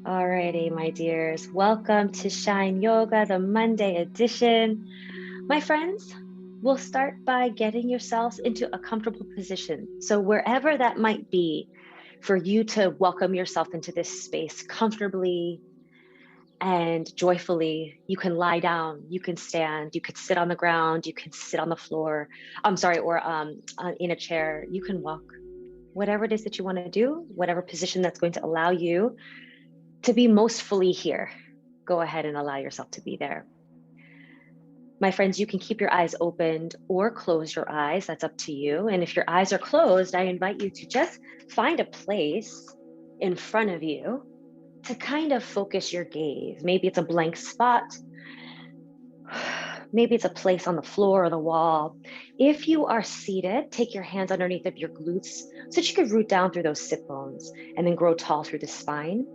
Alrighty, my dears. Welcome to Shine Yoga, the Monday edition. My friends, we'll start by getting yourselves into a comfortable position. So, wherever that might be, for you to welcome yourself into this space comfortably and joyfully, you can lie down, you can stand, you could sit on the ground, you can sit on the floor. Or in a chair. You can walk. Whatever it is that you want to do, whatever position that's going to allow you to be most fully here, go ahead and allow yourself to be there. My friends, you can keep your eyes opened or close your eyes. That's up to you. And if your eyes are closed, I invite you to just find a place in front of you to kind of focus your gaze. Maybe it's a blank spot. Maybe it's a place on the floor or the wall. If you are seated, take your hands underneath of your glutes so that you can root down through those sit bones and then grow tall through the spine.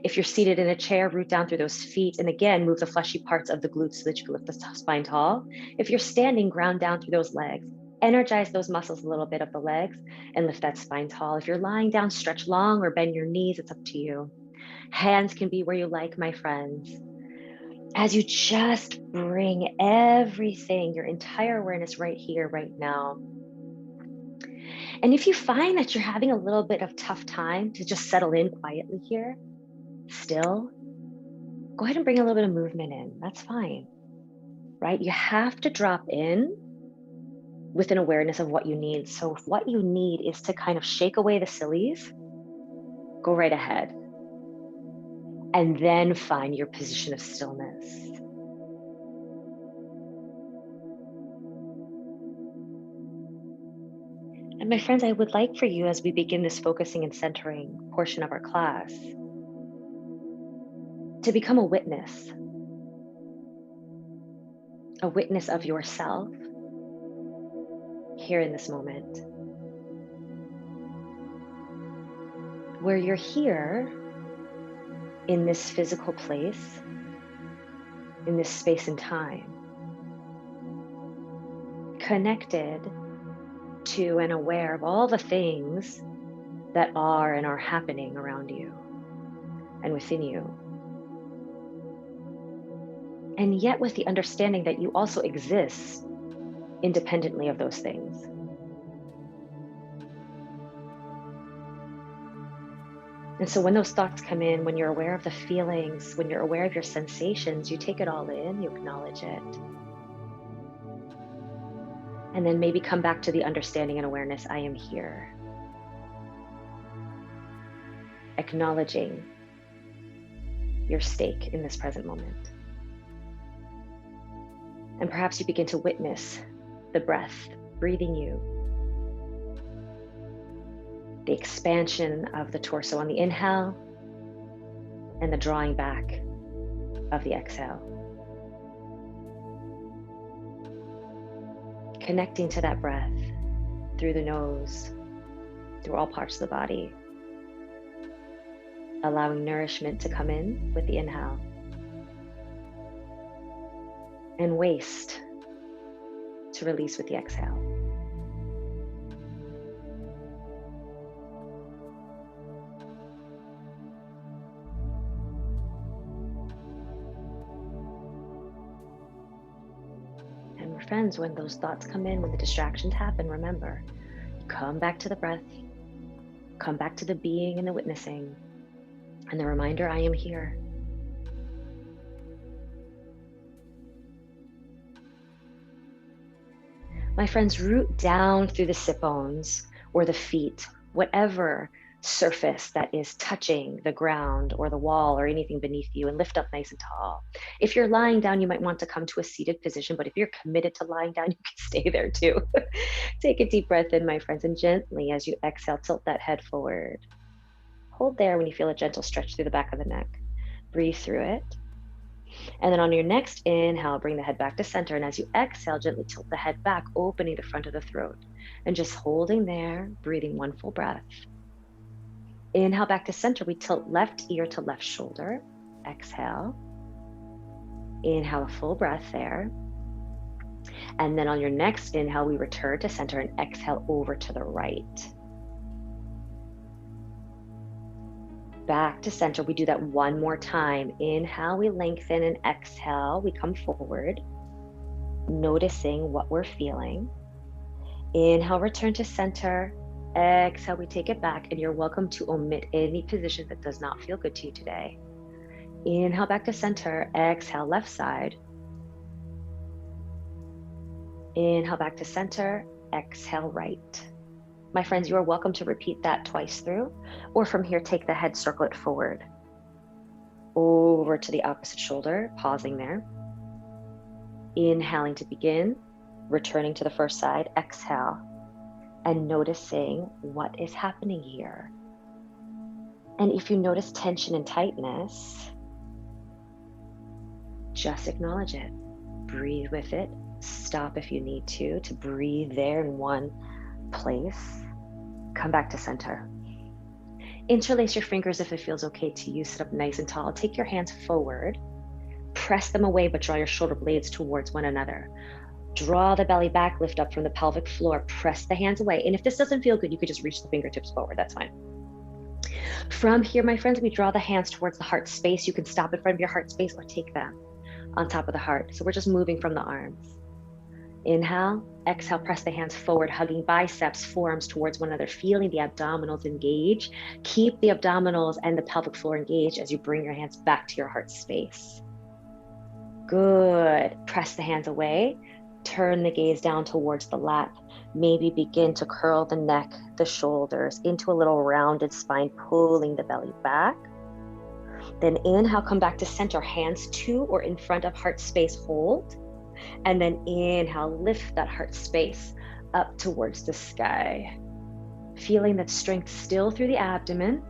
If you're seated in a chair, root down through those feet and again, move the fleshy parts of the glutes so that you can lift the spine tall. If you're standing, ground down through those legs. Energize those muscles a little bit of the legs and lift that spine tall. If you're lying down, stretch long or bend your knees. It's up to you. Hands can be where you like, my friends. As you just bring everything, your entire awareness right here, right now. And if you find that you're having a little bit of tough time to just settle in quietly here, still, go ahead and bring a little bit of movement in. That's fine, right? You have to drop in with an awareness of what you need. So if what you need is to kind of shake away the sillies, go right ahead. And then find your position of stillness. And my friends, I would like for you, as we begin this focusing and centering portion of our class, to become a witness of yourself here in this moment, where you're here in this physical place, in this space and time, connected to and aware of all the things that are and are happening around you and within you. And yet with the understanding that you also exist independently of those things. And so when those thoughts come in, when you're aware of the feelings, when you're aware of your sensations, you take it all in, you acknowledge it. And then maybe come back to the understanding and awareness, I am here. Acknowledging your stake in this present moment. And perhaps you begin to witness the breath breathing you. The expansion of the torso on the inhale and the drawing back of the exhale. Connecting to that breath through the nose, through all parts of the body. Allowing nourishment to come in with the inhale. And waste to release with the exhale. And friends, when those thoughts come in, when the distractions happen, remember, come back to the breath, come back to the being and the witnessing, and the reminder, I am here. My friends, root down through the sit bones or the feet, whatever surface that is touching the ground or the wall or anything beneath you, and lift up nice and tall. If you're lying down, you might want to come to a seated position, but if you're committed to lying down, you can stay there too. Take a deep breath in, my friends, and gently as you exhale, tilt that head forward. Hold there when you feel a gentle stretch through the back of the neck. Breathe through it. And then on your next inhale, bring the head back to center. And as you exhale, gently tilt the head back, opening the front of the throat. And just holding there, breathing one full breath. Inhale back to center. We tilt left ear to left shoulder. Exhale. Inhale a full breath there. And then on your next inhale, we return to center and exhale over to the right. Back to center. We do that one more time. Inhale, we lengthen, and exhale, we come forward, noticing what we're feeling. Inhale, return to center. Exhale, we take it back, and you're welcome to omit any position that does not feel good to you today. Inhale, back to center. Exhale, left side. Inhale, back to center. Exhale, right. My friends, you are welcome to repeat that twice through, or from here, take the head, circle it forward, over to the opposite shoulder, pausing there. Inhaling to begin, returning to the first side, exhale, and noticing what is happening here. And if you notice tension and tightness, just acknowledge it. Breathe with it. Stop if you need to breathe there in one place. Come back to center. Interlace your fingers if it feels okay to you. Sit up nice and tall. Take your hands forward. Press them away, but draw your shoulder blades towards one another. Draw the belly back, lift up from the pelvic floor. Press the hands away. And if this doesn't feel good, you could just reach the fingertips forward. That's fine. From here, my friends, we draw the hands towards the heart space. You can stop in front of your heart space or take them on top of the heart. So we're just moving from the arms. Inhale, exhale, press the hands forward, hugging biceps, forearms towards one another, feeling the abdominals engage. Keep the abdominals and the pelvic floor engaged as you bring your hands back to your heart space. Good. Press the hands away. Turn the gaze down towards the lap. Maybe begin to curl the neck, the shoulders into a little rounded spine, pulling the belly back. Then inhale, come back to center, hands to or in front of heart space, hold. And then inhale, lift that heart space up towards the sky. Feeling that strength still through the abdomen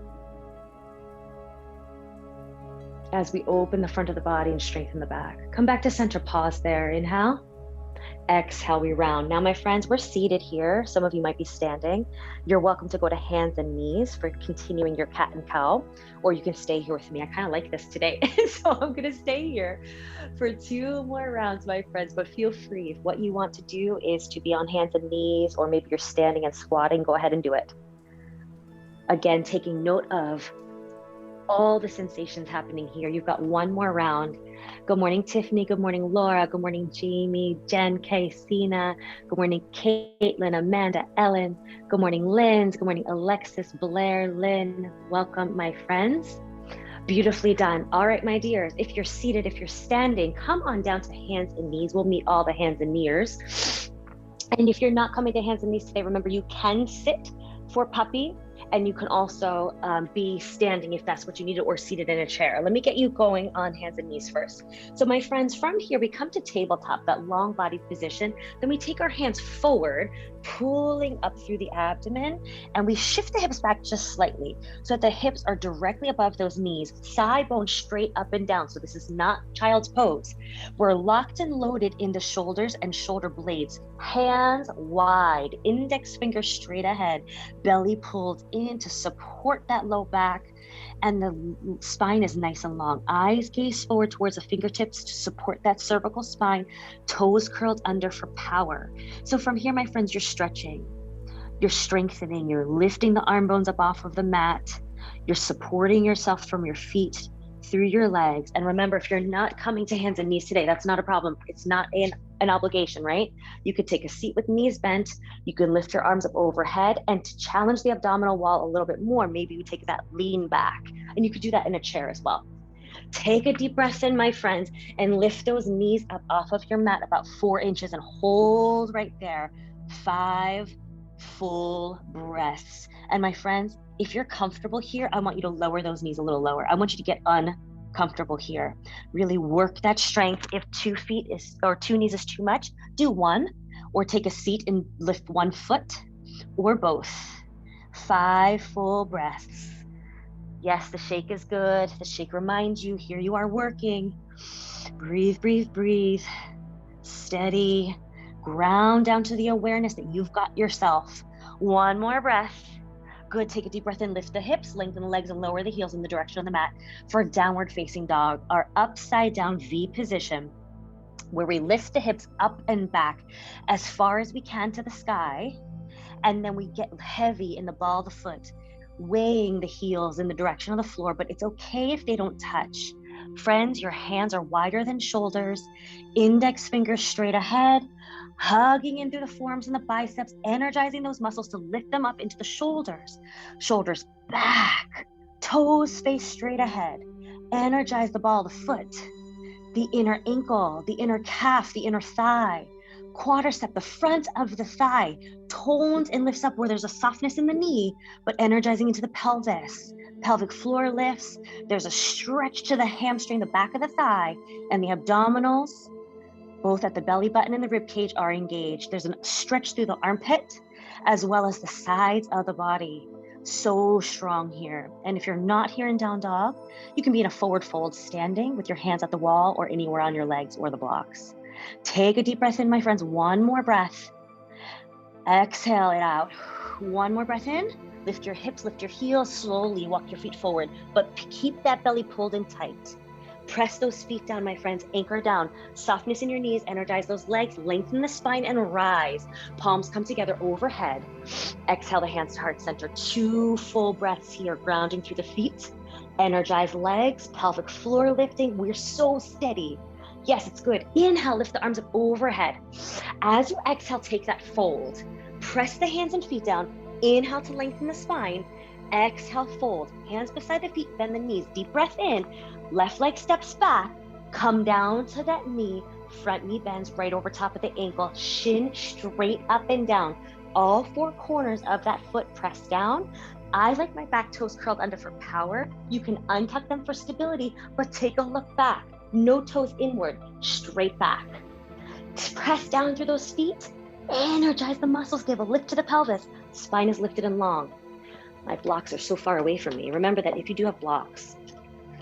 as we open the front of the body and strengthen the back. Come back to center, pause there. Inhale, exhale, we round. Now, my friends, we're seated here. Some of you might be standing. You're welcome to go to hands and knees for continuing your cat and cow, or you can stay here with me. I kind of like this today, so I'm going to stay here for 2 more rounds, my friends, but feel free. If what you want to do is to be on hands and knees, or maybe you're standing and squatting, go ahead and do it. Again, taking note of all the sensations happening here. You've got 1 more round. Good morning, Tiffany. Good morning, Laura. Good morning, Jamie, Jen, Kay, Sina. Good morning, Caitlin, Amanda, Ellen. Good morning, Linz. Good morning, Alexis, Blair, Lynn. Welcome, my friends. Beautifully done. All right, my dears, if you're seated, if you're standing, come on down to hands and knees. We'll meet all the hands and knees. And if you're not coming to hands and knees today, remember you can sit for puppy. And you can also be standing if that's what you need, or seated in a chair. Let me get you going on hands and knees first. So my friends, from here, we come to tabletop, that long body position. Then we take our hands forward, pulling up through the abdomen, and we shift the hips back just slightly so that the hips are directly above those knees, thigh bone straight up and down. So this is not child's pose. We're locked and loaded in the shoulders and shoulder blades, hands wide, index finger straight ahead, belly pulled in to support that low back, and the spine is nice and long. Eyes gaze forward towards the fingertips to support that cervical spine, toes curled under for power. So from here, my friends, you're stretching, you're strengthening, you're lifting the arm bones up off of the mat, you're supporting yourself from your feet through your legs. And remember, if you're not coming to hands and knees today, that's not a problem. It's not an obligation, right? You could take a seat with knees bent. You could lift your arms up overhead, and to challenge the abdominal wall a little bit more, maybe you take that lean back, and you could do that in a chair as well. Take a deep breath in, my friends, and lift those knees up off of your mat about 4 inches and hold right there. 5 full breaths. And my friends, if you're comfortable here, I want you to lower those knees a little lower. I want you to get uncomfortable here. Really work that strength. If 2 feet is, or 2 knees is too much, do 1, or take a seat and lift 1 foot, or both. 5 full breaths. Yes, the shake is good. The shake reminds you, here you are working. Breathe, breathe, breathe. Steady. Ground down to the awareness that you've got yourself. 1 more breath. Good. Take a deep breath in, lift the hips, lengthen the legs, and lower the heels in the direction of the mat for downward facing dog, our upside down V position, where we lift the hips up and back as far as we can to the sky. And then we get heavy in the ball of the foot. weighing the heels in the direction of the floor, but it's okay if they don't touch. Friends, your hands are wider than shoulders, index fingers straight ahead, hugging in through the forearms and the biceps, energizing those muscles to lift them up into the shoulders. Shoulders back, toes face straight ahead. Energize the ball of the foot, the inner ankle, the inner calf, the inner thigh. Quadricep, the front of the thigh, tones and lifts up where there's a softness in the knee, but energizing into the pelvis. Pelvic floor lifts. There's a stretch to the hamstring, the back of the thigh, and the abdominals, both at the belly button and the rib cage, are engaged. There's a stretch through the armpit, as well as the sides of the body. So strong here. And if you're not here in down dog, you can be in a forward fold standing with your hands at the wall or anywhere on your legs or the blocks. Take a deep breath in, my friends. One more breath. Exhale it out. One more breath in. Lift your hips, lift your heels, slowly walk your feet forward, but keep that belly pulled in tight. Press those feet down, my friends. Anchor down. Softness in your knees. Energize those legs. Lengthen the spine and rise. Palms come together overhead. Exhale the hands to heart center. 2 full breaths here, grounding through the feet. Energize legs, pelvic floor lifting. We're so steady. Yes, it's good. Inhale, lift the arms up overhead. As you exhale, take that fold. Press the hands and feet down. Inhale to lengthen the spine. Exhale, fold. Hands beside the feet, bend the knees. Deep breath in. Left leg steps back. Come down to that knee. Front knee bends right over top of the ankle. Shin straight up and down. All 4 corners of that foot press down. I like my back toes curled under for power. You can untuck them for stability, but take a look back. No toes inward, straight back. Press down through those feet. Energize the muscles, give a lift to the pelvis. Spine is lifted and long. My blocks are so far away from me. Remember that if you do have blocks,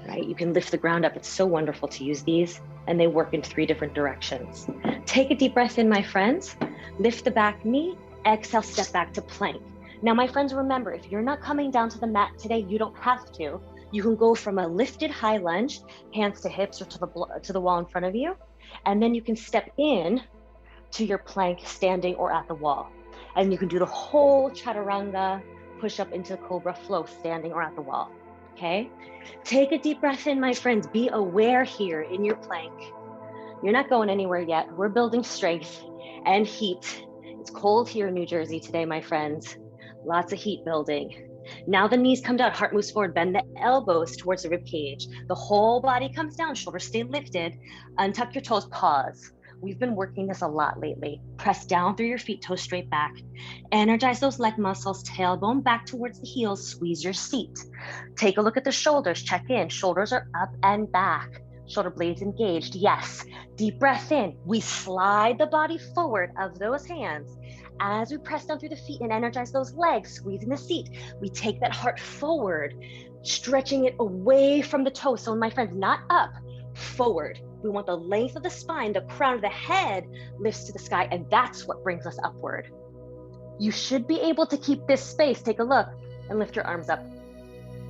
right, you can lift the ground up. It's so wonderful to use these, and they work in 3 different directions. Take a deep breath in, my friends. Lift the back knee. Exhale, step back to plank. Now, my friends, remember, if you're not coming down to the mat today, you don't have to. You can go from a lifted high lunge, hands to hips or to the wall in front of you, and then you can step in to your plank standing or at the wall. And you can do the whole chaturanga, push up into cobra flow standing or at the wall, okay? Take a deep breath in, my friends. Be aware here in your plank. You're not going anywhere yet. We're building strength and heat. It's cold here in New Jersey today, my friends. Lots of heat building. Now the knees come down, heart moves forward, bend the elbows towards the rib cage. The whole body comes down, shoulders stay lifted. Untuck your toes, pause. We've been working this a lot lately. Press down through your feet, toes straight back. Energize those leg muscles, tailbone back towards the heels, squeeze your seat. Take a look at the shoulders, check in. Shoulders are up and back. Shoulder blades engaged, yes. Deep breath in. We slide the body forward of those hands. As we press down through the feet and energize those legs, squeezing the seat, we take that heart forward, stretching it away from the toes. So my friends, not up, forward. We want the length of the spine, the crown of the head lifts to the sky, and that's what brings us upward. You should be able to keep this space. Take a look and lift your arms up.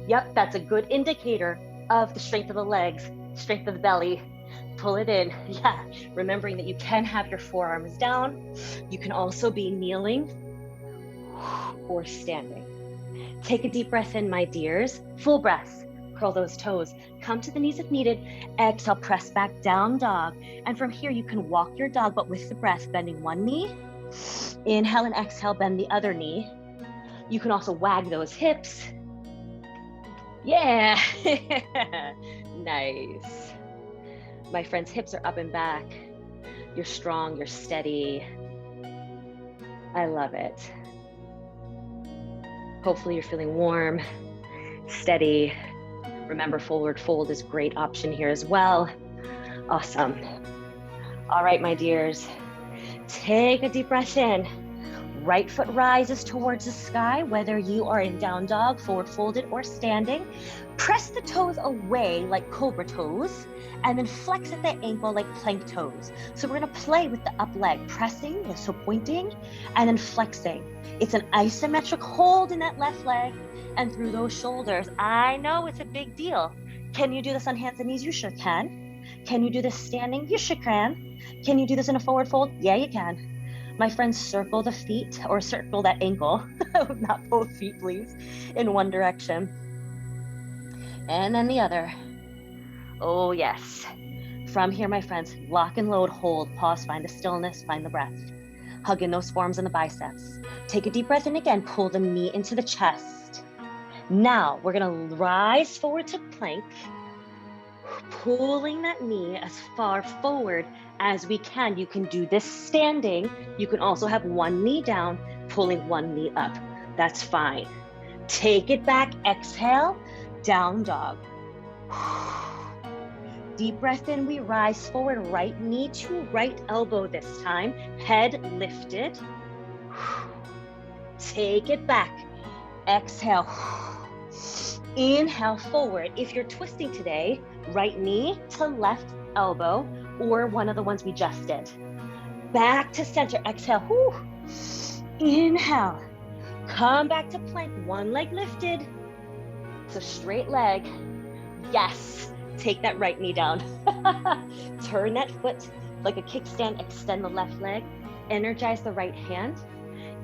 Yep, that's a good indicator of the strength of the legs, strength of the belly. Pull it in. Yeah, remembering that you can have your forearms down. You can also be kneeling or standing. Take a deep breath in, my dears. Full breaths. Curl those toes. Come to the knees if needed. Exhale, press back, down dog. And from here, you can walk your dog, but with the breath, bending one knee. Inhale and exhale, bend the other knee. You can also wag those hips. Yeah. Nice. My friends, hips are up and back. You're strong, you're steady. I love it. Hopefully you're feeling warm, steady. Remember, forward fold is a great option here as well. Awesome. All right, my dears, take a deep breath in. Right foot rises towards the sky, whether you are in down dog, forward folded, or standing. Press the toes away like cobra toes, and then flex at the ankle like plank toes. So we're gonna play with the up leg, pressing, so pointing, and then flexing. It's an isometric hold in that left leg and through those shoulders. I know it's a big deal. Can you do this on hands and knees? You sure can. Can you do this standing? You sure can. Can you do this in a forward fold? Yeah, you can. My friends, circle the feet or circle that ankle, not both feet, please, in one direction. And then the other. Oh, yes. From here, my friends, lock and load, hold, pause, find the stillness, find the breath. Hug in those forearms and the biceps. Take a deep breath in again, pull the knee into the chest. Now we're gonna rise forward to plank, pulling that knee as far forward as we can. You can do this standing. You can also have one knee down, pulling one knee up. That's fine. Take it back, exhale, down dog. Deep breath in, we rise forward, right knee to right elbow this time, head lifted. Take it back, exhale. Inhale forward. If you're twisting today, right knee to left elbow, or one of the ones we just did. Back to center, exhale. Whew. Inhale. Come back to plank, one leg lifted. So straight leg. Yes. Take that right knee down. Turn that foot like a kickstand, extend the left leg. Energize the right hand.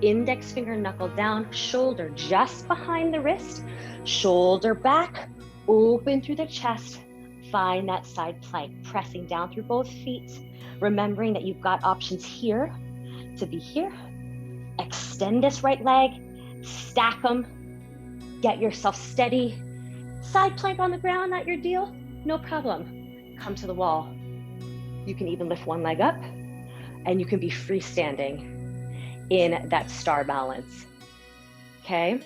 Index finger knuckle down, shoulder just behind the wrist. Shoulder back, open through the chest. Find that side plank, pressing down through both feet. Remembering that you've got options here to be here. Extend this right leg, stack them, get yourself steady. Side plank on the ground, not your deal? No problem. Come to the wall. You can even lift one leg up, and you can be freestanding in that star balance. Okay?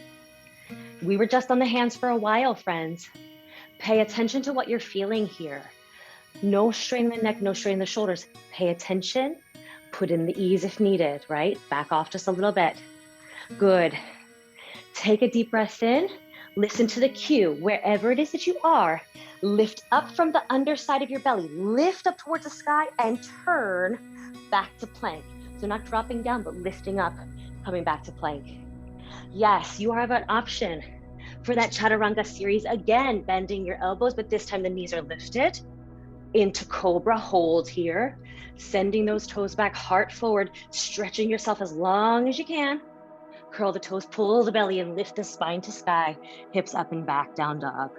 We were just on the hands for a while, friends. Pay attention to what you're feeling here. No strain in the neck, no strain in the shoulders. Pay attention, put in the ease if needed, right? Back off just a little bit. Good. Take a deep breath in. Listen to the cue. Wherever it is that you are, lift up from the underside of your belly. Lift up towards the sky and turn back to plank. So not dropping down, but lifting up, coming back to plank. Yes, you have an option for that chaturanga series. Again, bending your elbows, but this time the knees are lifted into cobra. Hold here, sending those toes back, heart forward, stretching yourself as long as you can. Curl the toes, pull the belly, and lift the spine to sky. Hips up and back, down dog.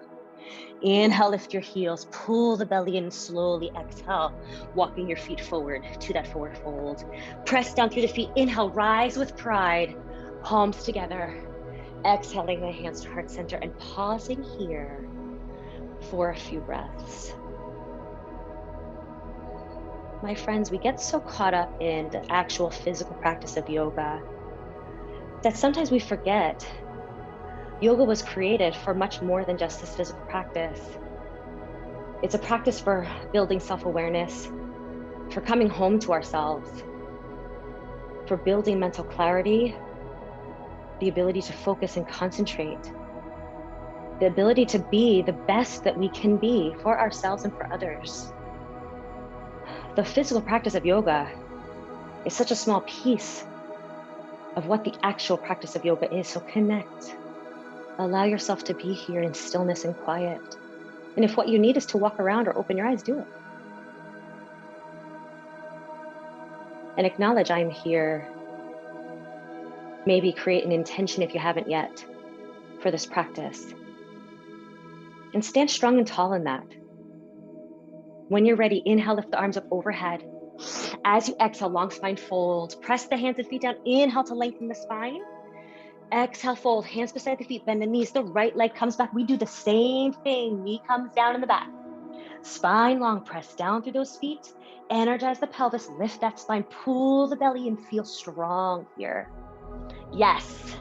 Inhale, lift your heels, pull the belly in, slowly exhale, walking your feet forward to that forward fold. Press down through the feet, inhale, rise with pride, palms together. Exhaling the hands to heart center and pausing here for a few breaths. My friends, we get so caught up in the actual physical practice of yoga that sometimes we forget yoga was created for much more than just this physical practice. It's a practice for building self-awareness, for coming home to ourselves, for building mental clarity, the ability to focus and concentrate, the ability to be the best that we can be for ourselves and for others. The physical practice of yoga is such a small piece of what the actual practice of yoga is. So connect. Allow yourself to be here in stillness and quiet. And if what you need is to walk around or open your eyes, do it. And acknowledge I'm here. Maybe create an intention if you haven't yet for this practice. And stand strong and tall in that. When you're ready, inhale, lift the arms up overhead. As you exhale, long spine fold. Press the hands and feet down. Inhale to lengthen the spine. Exhale, fold, hands beside the feet, bend the knees. The right leg comes back. We do the same thing. Knee comes down in the back. Spine long, press down through those feet. Energize the pelvis, lift that spine, pull the belly and feel strong here. Yes.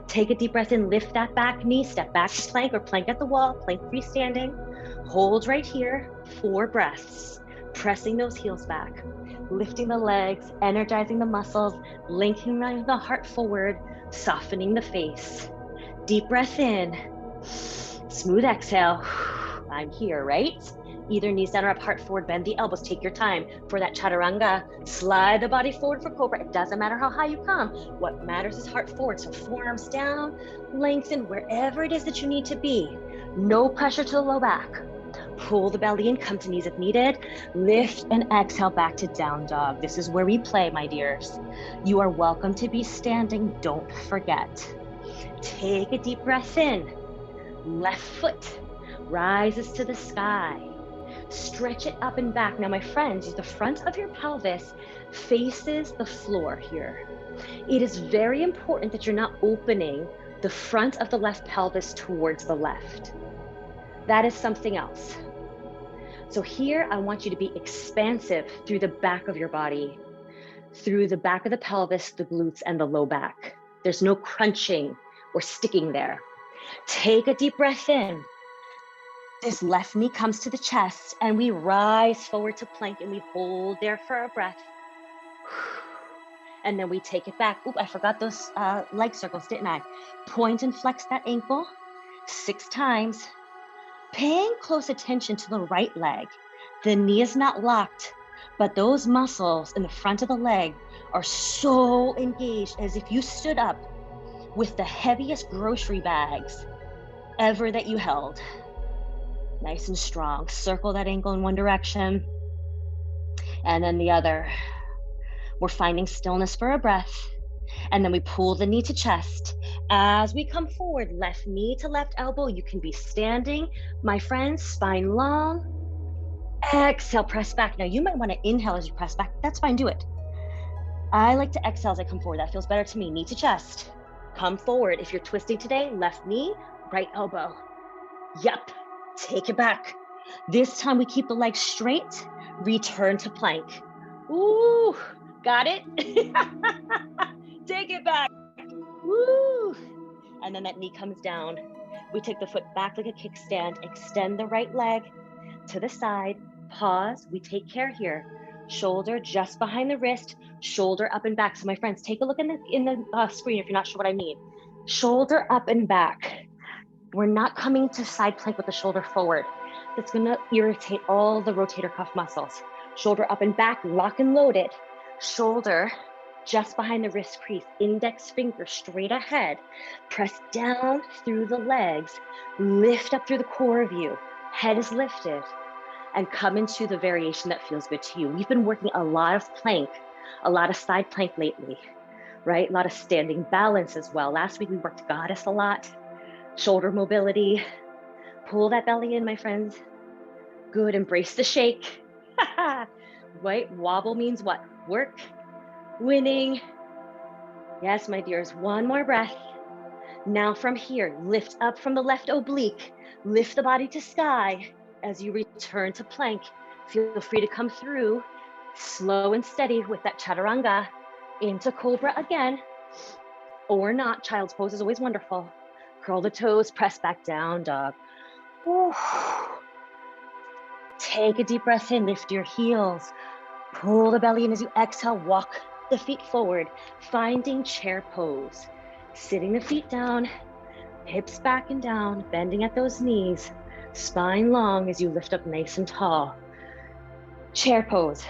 Take a deep breath in, lift that back knee, step back to plank or plank at the wall, plank freestanding. Hold right here, 4 breaths. Pressing those heels back, lifting the legs, energizing the muscles, linking the heart forward, softening the face. Deep breath in, smooth exhale. I'm here, right? Either knees down or up, heart forward, bend the elbows. Take your time for that chaturanga. Slide the body forward for cobra. It doesn't matter how high you come. What matters is heart forward. So forearms down, lengthen wherever it is that you need to be. No pressure to the low back. Pull the belly in, come to knees if needed. Lift and exhale back to down dog. This is where we play, my dears. You are welcome to be standing, don't forget. Take a deep breath in. Left foot rises to the sky. Stretch it up and back. Now, my friends, the front of your pelvis faces the floor here. It is very important that you're not opening the front of the left pelvis towards the left. That is something else. So here, I want you to be expansive through the back of your body, through the back of the pelvis, the glutes, and the low back. There's no crunching or sticking there. Take a deep breath in. This left knee comes to the chest, and we rise forward to plank, and we hold there for a breath. And then we take it back. Oop, I forgot those leg circles, didn't I? Point and flex that ankle 6 times. Paying close attention to the right leg. The knee is not locked, but those muscles in the front of the leg are so engaged, as if you stood up with the heaviest grocery bags ever that you held. Nice and strong. Circle that ankle in one direction and then the other. We're finding stillness for a breath. And then we pull the knee to chest. As we come forward, left knee to left elbow. You can be standing, my friends, spine long. Exhale, press back. Now you might want to inhale as you press back. That's fine, do it. I like to exhale as I come forward. That feels better to me. Knee to chest. Come forward. If you're twisting today, left knee, right elbow. Yep, take it back. This time we keep the legs straight. Return to plank. Ooh, got it? Take it back. Woo! And then that knee comes down. We take the foot back like a kickstand. Extend the right leg to the side. Pause. We take care here. Shoulder just behind the wrist. Shoulder up and back. So my friends, take a look in the screen if you're not sure what I mean. Shoulder up and back. We're not coming to side plank with the shoulder forward. That's going to irritate all the rotator cuff muscles. Shoulder up and back. Lock and load it. Shoulder just behind the wrist crease, index finger straight ahead. Press down through the legs, lift up through the core of you. Head is lifted, and come into the variation that feels good to you. We've been working a lot of plank, a lot of side plank lately, right? A lot of standing balance as well. Last week we worked goddess a lot, shoulder mobility. Pull that belly in, my friends. Good, embrace the shake. Right, wobble means what? Work. Winning. Yes, my dears, one more breath. Now from here, lift up from the left oblique, lift the body to sky as you return to plank. Feel free to come through slow and steady with that chaturanga into cobra again, or not. Child's pose is always wonderful. Curl the toes, press back down, dog. Ooh. Take a deep breath in, lift your heels, pull the belly in as you exhale, walk the feet forward, finding chair pose. Sitting the feet down, hips back and down, bending at those knees, spine long as you lift up nice and tall. Chair pose.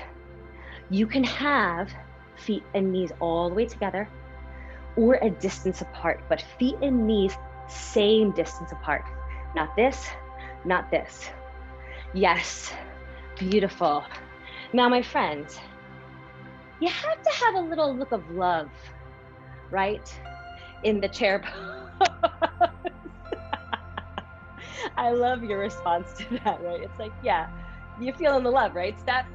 You can have feet and knees all the way together or a distance apart, but feet and knees, same distance apart. Not this, not this. Yes, beautiful. Now, my friends, you have to have a little look of love, right? In the chair pose. I love your response to that, right? It's like, yeah, you're feeling the love, right, Steph?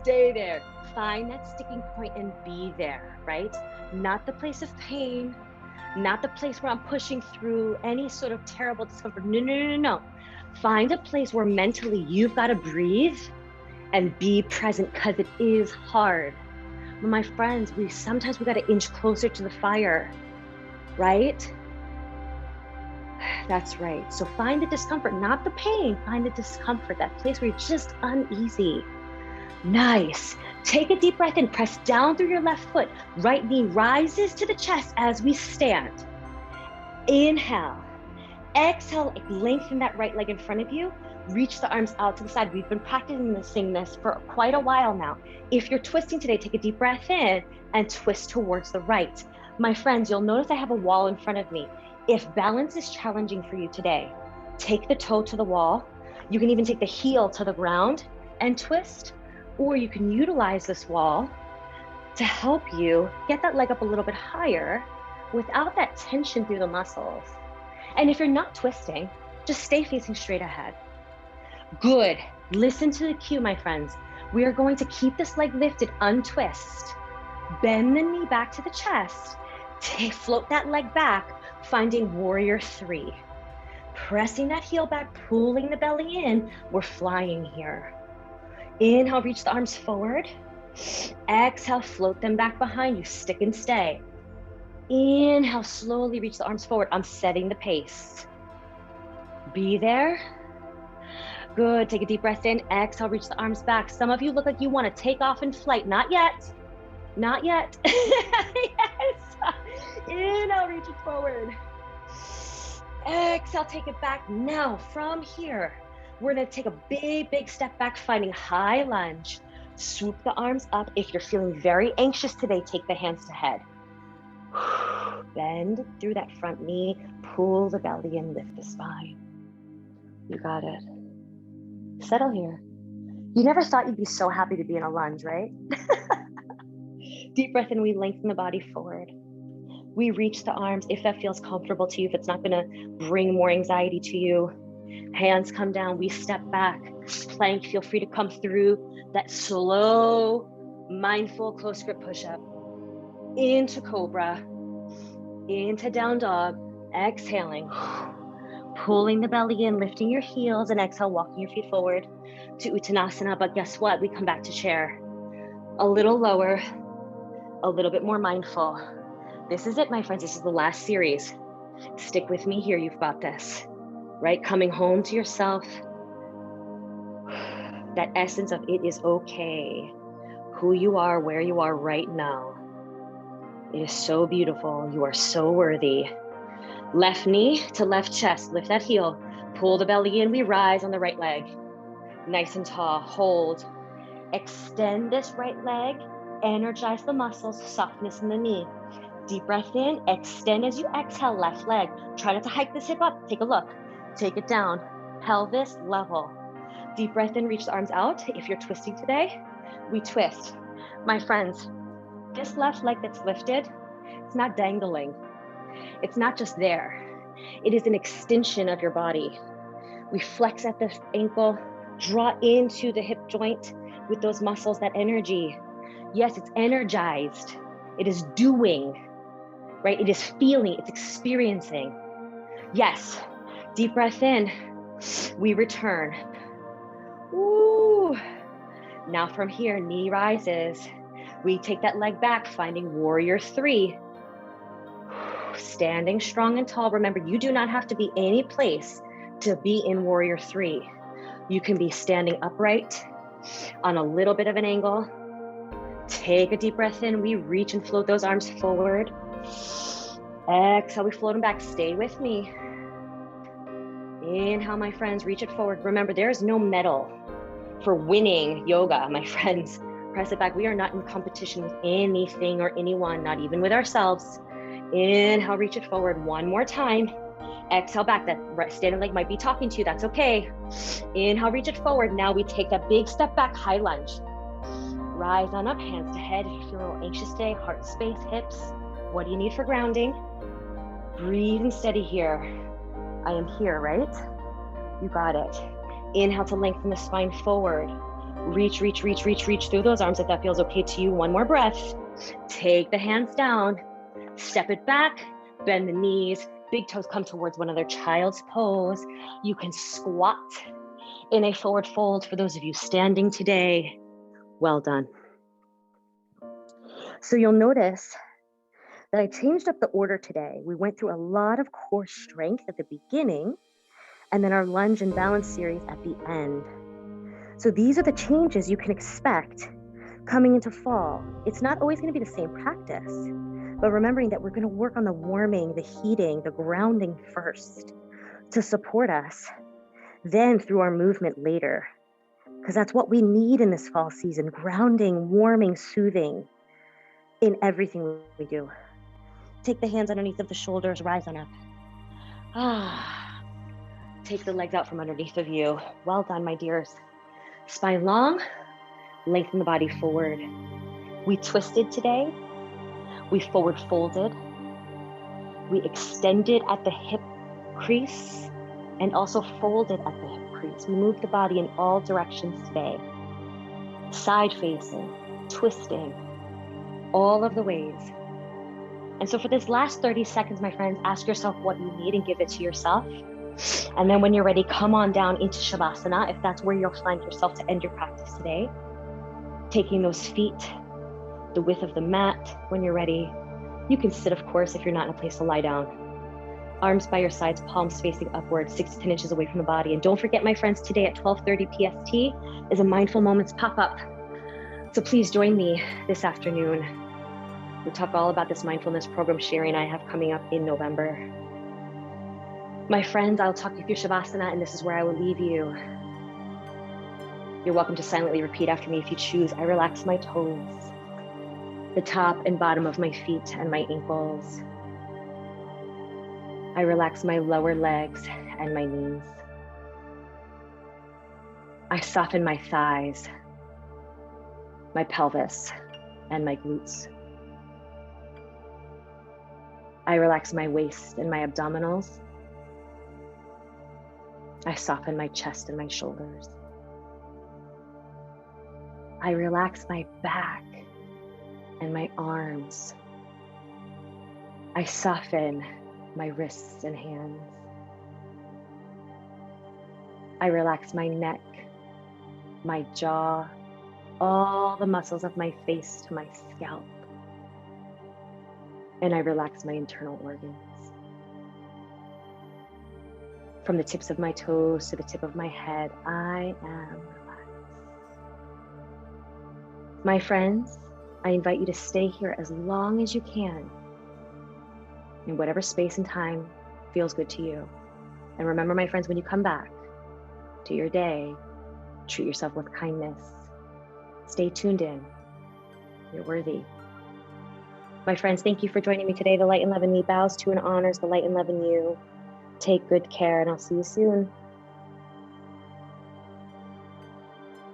Stay there. Find that sticking point and be there, right? Not the place of pain, not the place where I'm pushing through any sort of terrible discomfort. No, no, no, no. Find a place where mentally you've got to breathe and be present, because it is hard. But my friends, sometimes we got to inch closer to the fire, right? That's right. So find the discomfort, not the pain, find the discomfort, that place where you're just uneasy. Nice. Take a deep breath in, press down through your left foot. Right knee rises to the chest as we stand. Inhale. Exhale, lengthen that right leg in front of you. Reach the arms out to the side. We've been practicing this for quite a while now. If you're twisting today, take a deep breath in and twist towards the right. My friends, you'll notice I have a wall in front of me. If balance is challenging for you today, Take the toe to the wall. You can even take the heel to the ground and twist, or you can utilize this wall to help you get that leg up a little bit higher without that tension through the muscles. And if you're not twisting, just stay facing straight ahead. Good. Listen to the cue, my friends. We are going to keep this leg lifted, untwist. Bend the knee back to the chest. Float that leg back, finding warrior 3. Pressing that heel back, pulling the belly in. We're flying here. Inhale, reach the arms forward. Exhale, float them back behind you. Stick and stay. Inhale, slowly reach the arms forward. I'm setting the pace. Be there. Good. Take a deep breath in. Exhale, reach the arms back. Some of you look like you want to take off in flight. Not yet. Not yet. Yes. Inhale, reach it forward. Exhale, take it back. Now, from here, we're going to take a big, big step back, finding high lunge. Swoop the arms up. If you're feeling very anxious today, take the hands to head. Bend through that front knee. Pull the belly and lift the spine. You got it. Settle here. You never thought you'd be so happy to be in a lunge, right? Deep breath in, we lengthen the body forward. We reach the arms if that feels comfortable to you, if it's not gonna bring more anxiety to you. Hands come down, we step back. Plank, feel free to come through that slow, mindful, close grip push-up. Into cobra, into down dog, exhaling. Pulling the belly in, lifting your heels, and exhale, walking your feet forward to Uttanasana. But guess what? We come back to chair. A little lower, a little bit more mindful. This is it, my friends. This is the last series. Stick with me here. You've got this, right? Coming home to yourself. That essence of it is okay. Who you are, where you are right now. It is so beautiful. You are so worthy. Left knee to left chest. Lift that heel. Pull the belly in. We rise on the right leg. Nice and tall. Hold. Extend this right leg. Energize the muscles. Softness in the knee. Deep breath in. Extend as you exhale. Left leg. Try not to hike this hip up. Take a look. Take it down. Pelvis level. Deep breath in. Reach the arms out. If you're twisting today, we twist. My friends, this left leg that's lifted, it's not dangling. It's not just there. It is an extension of your body. We flex at the ankle, draw into the hip joint with those muscles, that energy. Yes, it's energized. It is doing, right? It is feeling, it's experiencing. Yes, deep breath in. We return. Ooh. Now from here, knee rises. We take that leg back, finding warrior 3. Standing strong and tall. Remember, you do not have to be any place to be in warrior 3. You can be standing upright on a little bit of an angle. Take a deep breath in. We reach and float those arms forward. Exhale, we float them back. Stay with me. Inhale, my friends, reach it forward. Remember, there is no medal for winning yoga, my friends. Press it back. We are not in competition with anything or anyone, not even with ourselves. Inhale, reach it forward one more time. Exhale back. That standing leg might be talking to you. That's okay. Inhale, reach it forward. Now we take that big step back, high lunge. Rise on up, hands to head. If you feel a little anxious today, heart space, hips. What do you need for grounding? Breathe and steady here. I am here, right? You got it. Inhale to lengthen the spine forward. Reach, reach, reach, reach, reach through those arms if that feels okay to you. One more breath. Take the hands down. Step it back. Bend the knees. Big toes come towards one another. Child's pose. You can squat in a forward fold for those of you standing today. Well done. So you'll notice that I changed up the order today. We went through a lot of core strength at the beginning, and then our lunge and balance series at the end. So these are the changes you can expect coming into fall. It's not always going to be the same practice, but remembering that we're going to work on the warming, the heating, the grounding first to support us, then through our movement later, because that's what we need in this fall season: grounding, warming, soothing in everything we do. Take the hands underneath of the shoulders, rise on up. Take the legs out from underneath of you. Well done, my dears. Spine long, lengthen the body forward. We twisted today. We forward folded. We extended at the hip crease and also folded at the hip crease. We moved the body in all directions today. Side facing, twisting, all of the ways. And so for this last 30 seconds, my friends, ask yourself what you need and give it to yourself. And then when you're ready, come on down into Shavasana, if that's where you'll find yourself to end your practice today. Taking those feet, the width of the mat. When you're ready, you can sit, of course, if you're not in a place to lie down. Arms by your sides, palms facing upward, 6 to 10 inches away from the body. And don't forget, my friends, today at 12:30 PST is a Mindful Moments pop-up. So please join me this afternoon. We'll talk all about this mindfulness program Sherry and I have coming up in November. My friends, I'll talk you through Shavasana, and this is where I will leave you. You're welcome to silently repeat after me if you choose. I relax my toes, the top and bottom of my feet and my ankles. I relax my lower legs and my knees. I soften my thighs, my pelvis, and my glutes. I relax my waist and my abdominals. I soften my chest and my shoulders. I relax my back and my arms. I soften my wrists and hands. I relax my neck, my jaw, all the muscles of my face to my scalp. And I relax my internal organs. From the tips of my toes to the tip of my head, I am relaxed. My friends, I invite you to stay here as long as you can, in whatever space and time feels good to you. And remember, my friends, when you come back to your day, treat yourself with kindness. Stay tuned in. You're worthy. My friends, thank you for joining me today. The light and love in me bows to and honors the light and love in you. Take good care, and I'll see you soon.